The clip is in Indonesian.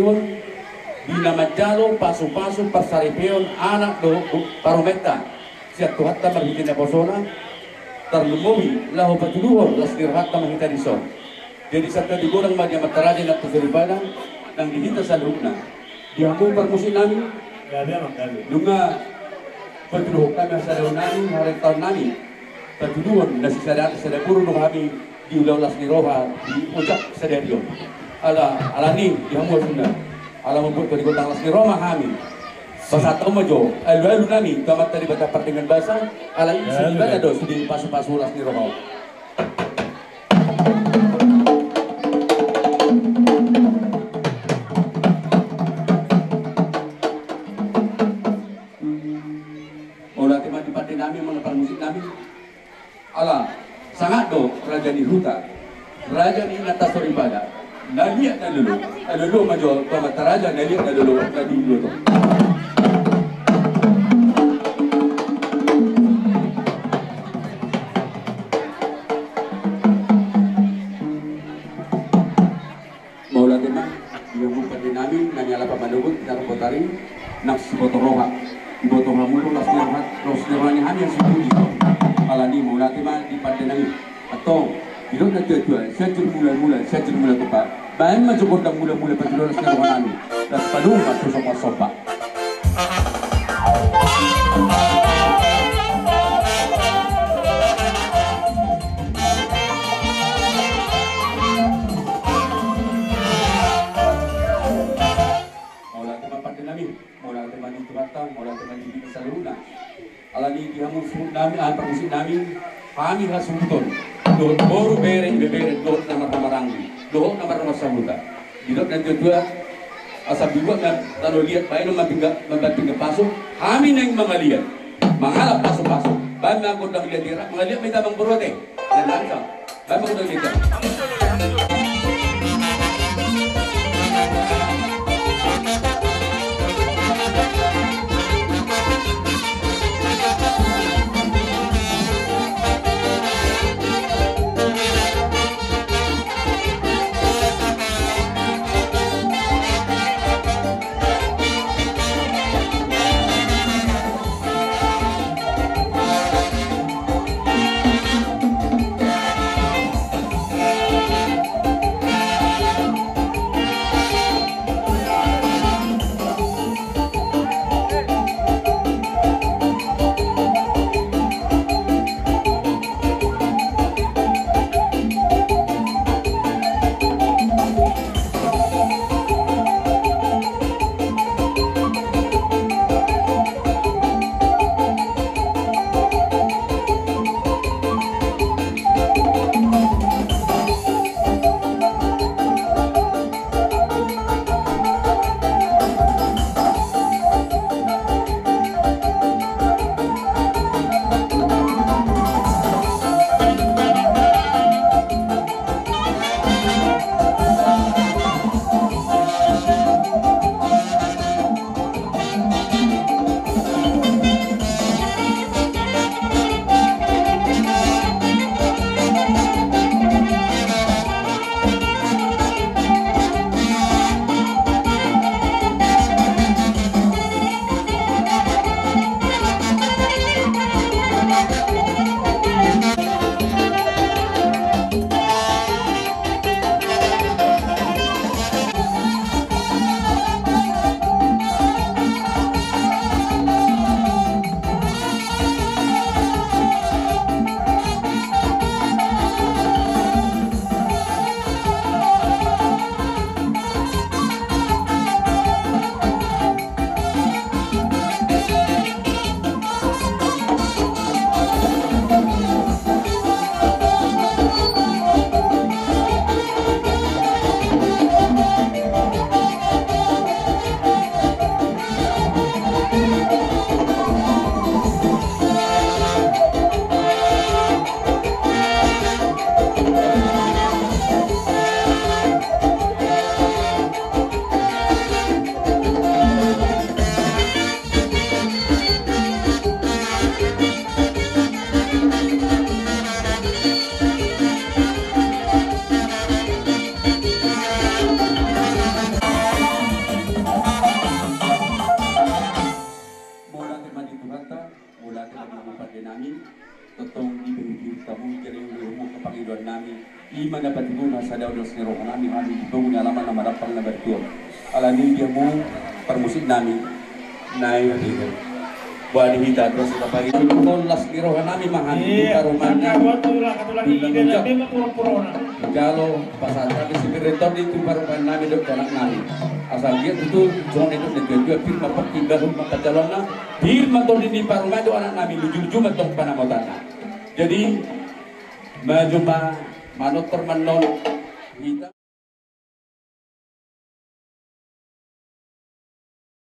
Patuduhon di nama jalo pasu-pasu persaripeon anak do parometa siat tuhat ta marhitin na persona terlumuhi lahu Patuduhon las dirhat ta mahita dison. Jadi serta digorang madya mataraja na kusuribadan nang dihita sa lubna dihamu permusin namin lunga Patuduhon kami sa daw namin harang taon namin Patuduhon na si sadati sa dapuro nung kami di ulaulas ni Roha di ucap sederio ala ni dihamu sunda ala membuat dari kota las ni Roma kami pasatau majo alu nami kamat tadi baca pertengahan bahasa ala ini sudah ada di pasu-pasu las ni Roma. Olah tema di pantai nami menepar musik nami ala sangat do raja di hutan raja di atas ibadah naliak na lulu majo kamat raja naliak na lulu tadi dulu to. Maulah tema yang bukan dinami nanyala pamanugut kita potari nak botol roha botol ramulu las nirwani hanya sepuluh alani maulah tema di pantai nami atau Ilok na tuwa saya mula tepat. Bahan macam kondang mula Patuduhon las nirwani kami dan paluma tu sopa. Mula teman di Tuhatang, mula teman di Saluna. Alani dihamu nami, permusik nami, kami hasuton. Dohot baru bere dohot nama Maranggi, dohot nama Sabuta. Dohot nanti dua asal dua dan lalu lihat bayi membantu pasuk. Kami neng mengaliat, mengalap pasuk. Bayi mengkodang lihat dirak, mengaliat minta mengberote. Dan langsung, bayi mengkodang lihat. dati nagmumupad din namin. Totong ibigit kamu kiri mo kapangiluan namin. Ima na patiguna sa daulos ni Roka namin. Amin ito nalaman na marapang na bertuan. Alanin dia mo permusik namin. Nay dito. Buat kita terus kita pagi itu las ni Roka namin mahandi karuman. Kalau pasal tadi spiritual itu karuman namin dok anak namin. Asal dia itu jangan itu dia firman pertiga maka calonnya firman to di paruman itu anak namin lucu-lucu matong panamotan. Jadi majuma manut termenon kita